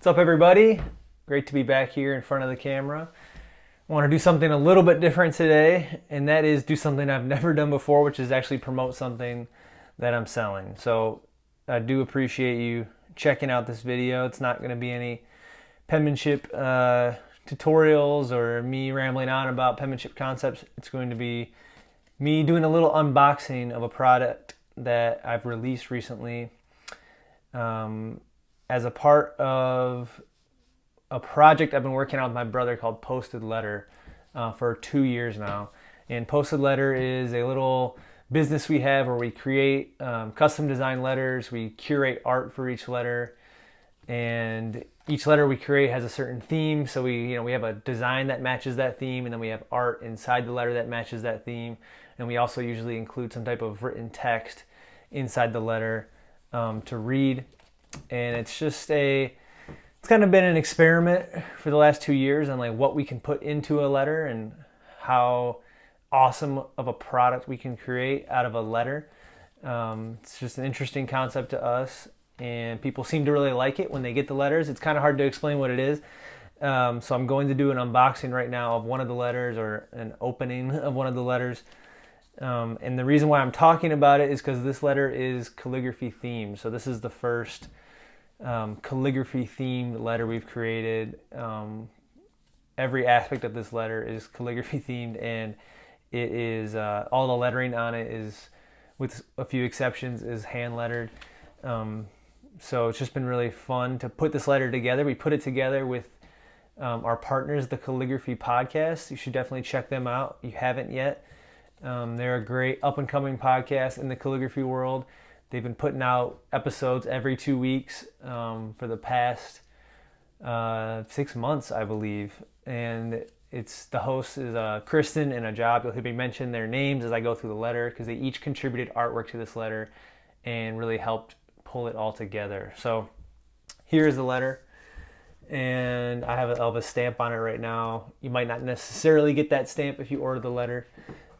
What's up, everybody? Great to be back here in front of the camera. I want to do something a little bit different today, and that is do something I've never done before, which is actually promote something that I'm selling. So I do appreciate you checking out this video. It's not going to be any penmanship tutorials or me rambling on about penmanship concepts. It's going to be me doing a little unboxing of a product that I've released recently as a part of a project I've been working on with my brother called Posted Letter for 2 years now. And Posted Letter is a little business we have where we create custom design letters. We curate art for each letter, and each letter we create has a certain theme. So we have a design that matches that theme, and then we have art inside the letter that matches that theme. And we also usually include some type of written text inside the letter to read. And it's kind of been an experiment for the last 2 years on like what we can put into a letter and how awesome of a product we can create out of a letter. It's just an interesting concept to us, and people seem to really like it when they get the letters. It's kind of hard to explain what it is. So I'm going to do an unboxing right now of one of the letters, or an opening of one of the letters. And the reason why I'm talking about it is because this letter is calligraphy themed. So this is the first calligraphy themed letter we've created. Every aspect of this letter is calligraphy themed, and it is all the lettering on it is, with a few exceptions, is hand lettered. So it's just been really fun to put this letter together. We put it together with our partners, the Calligraphy Podcast. You should definitely check them out if you haven't yet. They're a great up-and-coming podcast in the calligraphy world. They've been putting out episodes every 2 weeks for the past 6 months, I believe. And the host is Kristen and Ajab. You'll hear me mention their names as I go through the letter, because they each contributed artwork to this letter and really helped pull it all together. So here's the letter, and I have a stamp on it right now. You might not necessarily get that stamp if you order the letter.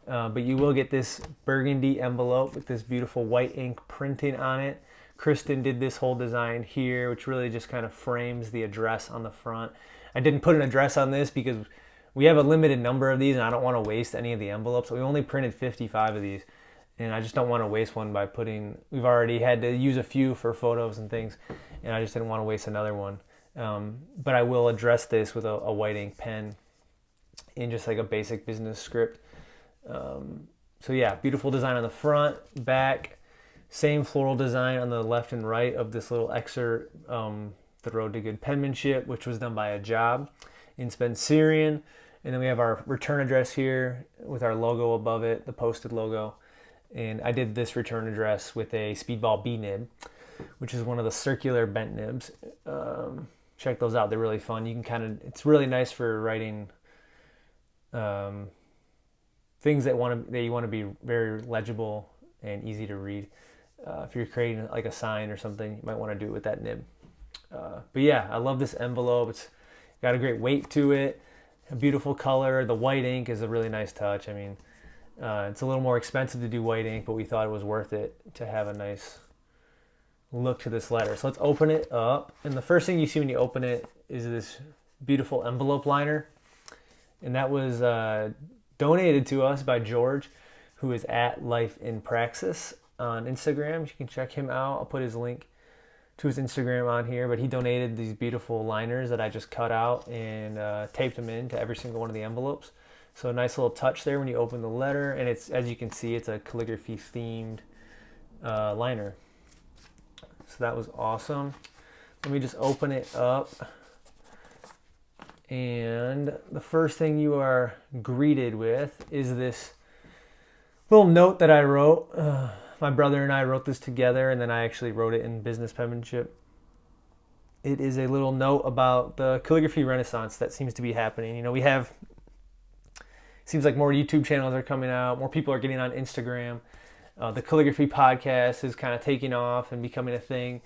But you will get this burgundy envelope with this beautiful white ink printing on it. Kristen did this whole design here, which really just kind of frames the address on the front. I didn't put an address on this because we have a limited number of these, and I don't want to waste any of the envelopes. We only printed 55 of these, and I just don't want to waste one by we've already had to use a few for photos and things, and I just didn't want to waste another one. But I will address this with a white ink pen in just like a basic business script. So yeah, beautiful design on the front, back, same floral design on the left and right of this little excerpt, The Road to Good Penmanship, which was done by Ajab in Spencerian. And then we have our return address here with our logo above it, the posted logo. And I did this return address with a Speedball B nib, which is one of the circular bent nibs. Check those out. They're really fun. It's really nice for writing, things that you want to be very legible and easy to read. If you're creating like a sign or something, you might want to do it with that nib. But yeah, I love this envelope. It's got a great weight to it, a beautiful color. The white ink is a really nice touch. I mean, it's a little more expensive to do white ink, but we thought it was worth it to have a nice look to this letter. So let's open it up. And the first thing you see when you open it is this beautiful envelope liner. And that was donated to us by George, who is at Life in Praxis on Instagram. You can check him out. I'll put his link to his Instagram on here, but he donated these beautiful liners that I just cut out and taped them into every single one of the envelopes. So a nice little touch there when you open the letter, and it's, as you can see, it's a calligraphy themed liner. So that was awesome. Let me just open it up. And the first thing you are greeted with is this little note that I wrote. My brother and I wrote this together, and then I actually wrote it in business penmanship. It is a little note about the calligraphy renaissance that seems to be happening. Seems like more YouTube channels are coming out, more people are getting on Instagram. The Calligraphy Podcast is kind of taking off and becoming a thing,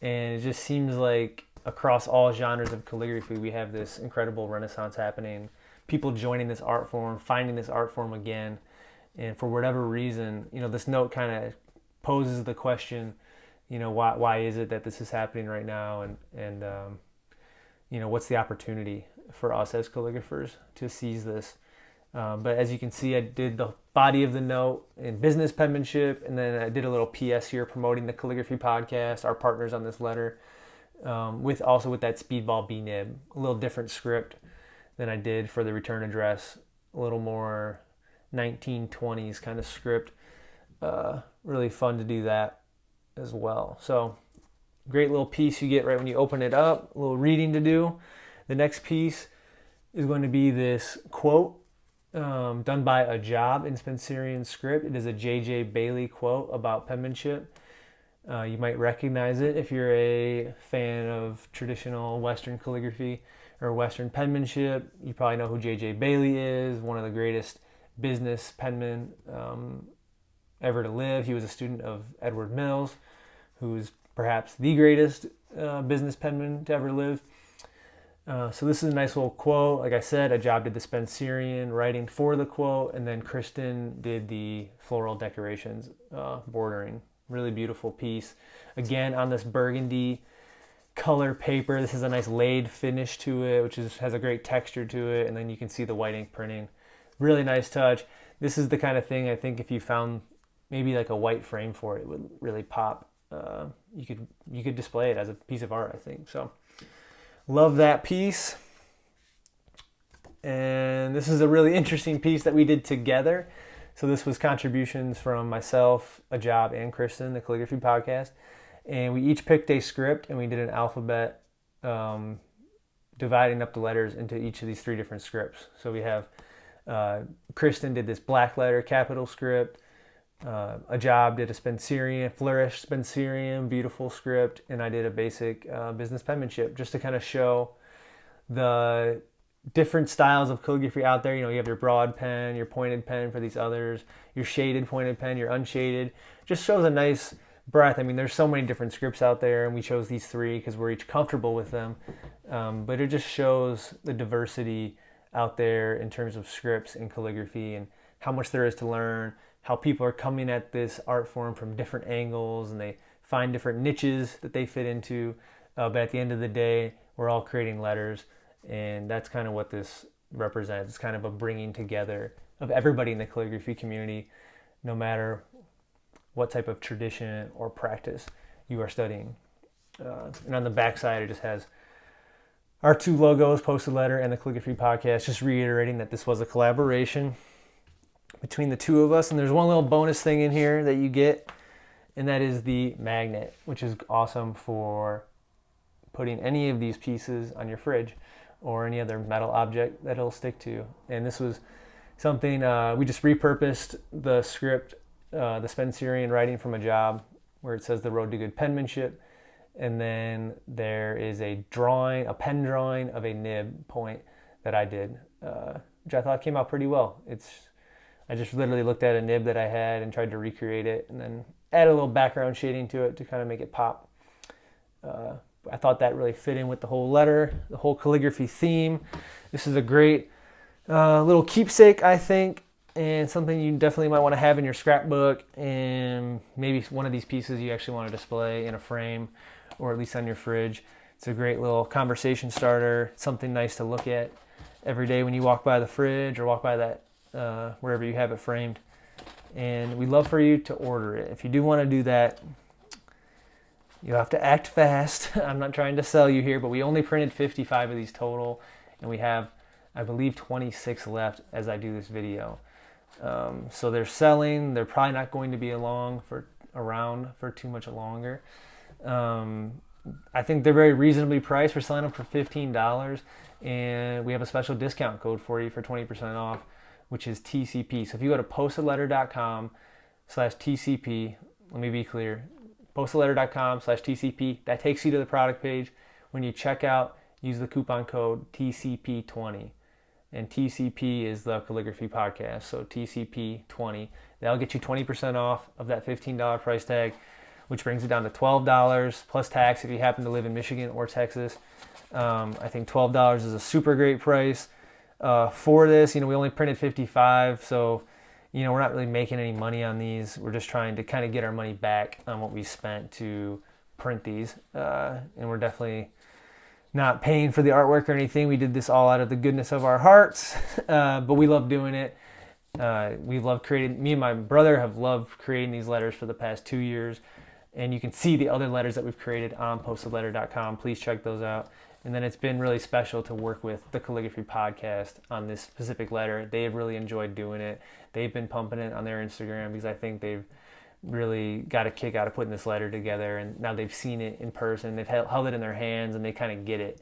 and it just seems like across all genres of calligraphy, we have this incredible renaissance happening. People joining this art form, finding this art form again. And for whatever reason, this note kind of poses the question, why is it that this is happening right now? And what's the opportunity for us as calligraphers to seize this. But as you can see, I did the body of the note in business penmanship, and then I did a little PS here promoting the Calligraphy Podcast, our partners on this letter, with that Speedball B nib, a little different script than I did for the return address, a little more 1920s kind of script. Really fun to do that as well. So great little piece you get right when you open it up, a little reading to do. The next piece is going to be this quote done by a job in Spencerian script. It is a J.J. Bailey quote about penmanship. You might recognize it if you're a fan of traditional Western calligraphy or Western penmanship. You probably know who J.J. Bailey is, one of the greatest business penmen ever to live. He was a student of Edward Mills, who's perhaps the greatest business penman to ever live. So this is a nice little quote. Like I said, a job did the Spencerian writing for the quote, and then Kristen did the floral decorations, bordering. Really beautiful piece. Again, on this burgundy color paper. This is a nice laid finish to it, which has a great texture to it, and then you can see the white ink printing. Really nice touch. This is the kind of thing I think if you found maybe like a white frame for it, it would really pop. You could display it as a piece of art, I think. So love that piece. And this is a really interesting piece that we did together. So this was contributions from myself, a job, and Kristen, the Calligraphy Podcast. And we each picked a script and we did an alphabet dividing up the letters into each of these 3 different scripts. So we have Kristen did this black letter capital script. A job did a Spencerian, flourished Spencerian, beautiful script. And I did a basic business penmanship just to kind of show the different styles of calligraphy out there. You know, you have your broad pen, your pointed pen for these others, your shaded pointed pen, your unshaded. Just shows a nice breadth. I mean, there's so many different scripts out there, and we chose these 3 because we're each comfortable with them. But it just shows the diversity out there in terms of scripts and calligraphy and how much there is to learn, how people are coming at this art form from different angles, and they find different niches that they fit into. But at the end of the day, we're all creating letters. And that's kind of what this represents. It's kind of a bringing together of everybody in the calligraphy community, no matter what type of tradition or practice you are studying. And on the back side, it just has our 2 logos, Posted Letter and the Calligraphy Podcast, just reiterating that this was a collaboration between the 2 of us. And there's one little bonus thing in here that you get, and that is the magnet, which is awesome for putting any of these pieces on your fridge or any other metal object that it'll stick to. And this was something, we just repurposed the script, the Spencerian writing from a job where it says the road to good penmanship. And then there is a drawing, a pen drawing of a nib point that I did, which I thought came out pretty well. I just literally looked at a nib that I had and tried to recreate it and then add a little background shading to it to kind of make it pop. I thought that really fit in with the whole letter, the whole calligraphy theme. This is a great little keepsake, I think, and something you definitely might want to have in your scrapbook, and maybe one of these pieces you actually want to display in a frame or at least on your fridge. It's a great little conversation starter, something nice to look at every day when you walk by the fridge or walk by that wherever you have it framed. And we'd love for you to order it. If you do want to do that, you have to act fast. I'm not trying to sell you here, but we only printed 55 of these total, and we have, I believe, 26 left as I do this video. So they're selling. They're probably not going to be around for too much longer. I think they're very reasonably priced. We're selling them for $15, and we have a special discount code for you for 20% off, which is TCP. So if you go to postedletter.com/TCP, let me be clear, postedletter.com/TCP, that takes you to the product page. When you check out, use the coupon code TCP20. And TCP is the Calligraphy Podcast, so TCP20. That'll get you 20% off of that $15 price tag, which brings it down to $12 plus tax if you happen to live in Michigan or Texas. I think $12 is a super great price for this. We only printed 55, so we're not really making any money on these. We're just trying to kind of get our money back on what we spent to print these, and we're definitely not paying for the artwork or anything. We did this all out of the goodness of our hearts, but we love doing it. We love creating, me and my brother have loved creating these letters for the past 2 years. And you can see the other letters that we've created on postedletter.com. Please check those out. And then it's been really special to work with the Calligraphy Podcast on this specific letter. They have really enjoyed doing it. They've been pumping it on their Instagram because I think they've really got a kick out of putting this letter together. And now they've seen it in person. They've held it in their hands and they kind of get it.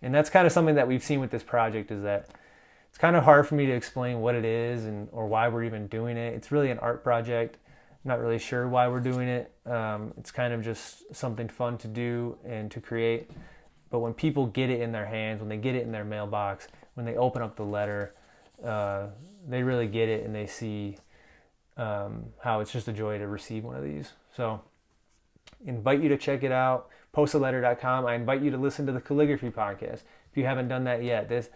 And that's kind of something that we've seen with this project, is that it's kind of hard for me to explain what it is and or why we're even doing it. It's really an art project. I'm not really sure why we're doing it. It's kind of just something fun to do and to create. But when people get it in their hands, when they get it in their mailbox, when they open up the letter, they really get it and they see how it's just a joy to receive one of these. So I invite you to check it out, postedletter.com. I invite you to listen to the Calligraphy Podcast if you haven't done that yet. This,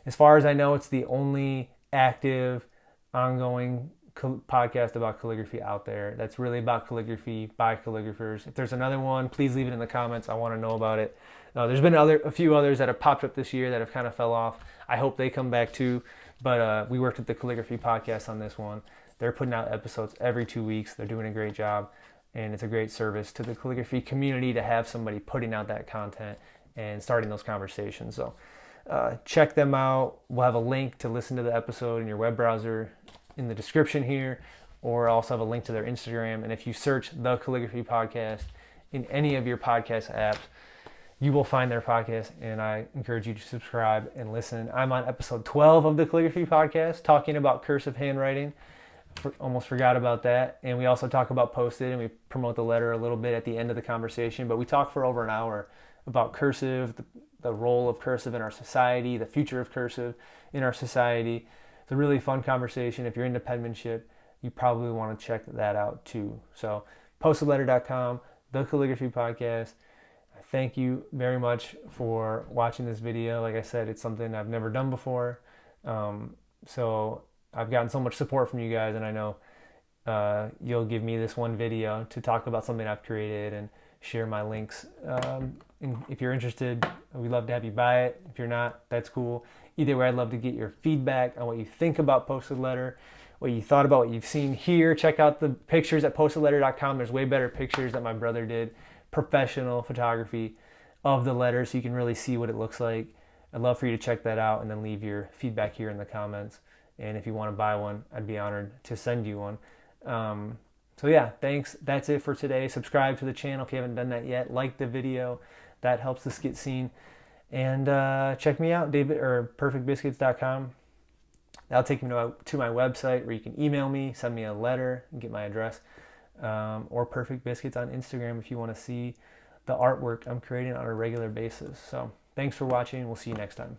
as far as I know, it's the only active, ongoing podcast about calligraphy out there that's really about calligraphy by calligraphers. If there's another one, please leave it in the comments. I want to know about it. There's been a few others that have popped up this year that have kind of fell off. I hope they come back too, but we worked with the Calligraphy Podcast on this one. They're putting out episodes every 2 weeks. They're doing a great job, and it's a great service to the calligraphy community to have somebody putting out that content and starting those conversations. So check them out. We'll have a link to listen to the episode in your web browser in the description here, or also have a link to their Instagram. And if you search the Calligraphy Podcast in any of your podcast apps, you will find their podcast, and I encourage you to subscribe and listen. I'm on episode 12 of the Calligraphy Podcast, talking about cursive handwriting. Almost forgot about that. And we also talk about Posted, and we promote the letter a little bit at the end of the conversation. But we talk for over an hour about cursive, the role of cursive in our society, the future of cursive in our society. It's a really fun conversation. If you're into penmanship, you probably want to check that out too. So postedletter.com, the Calligraphy Podcast. Thank you very much for watching this video. Like I said, it's something I've never done before. So I've gotten so much support from you guys, and I know you'll give me this one video to talk about something I've created and share my links. And if you're interested, we'd love to have you buy it. If you're not, that's cool. Either way, I'd love to get your feedback on what you think about Posted Letter, what you thought about what you've seen here. Check out the pictures at postedletter.com. There's way better pictures that my brother did, professional photography of the letter, so you can really see what it looks like. I'd love for you to check that out and then leave your feedback here in the comments. And if you want to buy one, I'd be honored to send you one. So yeah, thanks. That's it for today. Subscribe to the channel if you haven't done that yet. Like the video. That helps us get seen. And check me out, David, or perfectbiscuits.com. That'll take you to my website where you can email me, send me a letter, and get my address. Or Perfect Biscuits on Instagram if you want to see the artwork I'm creating on a regular basis. So thanks for watching. We'll see you next time.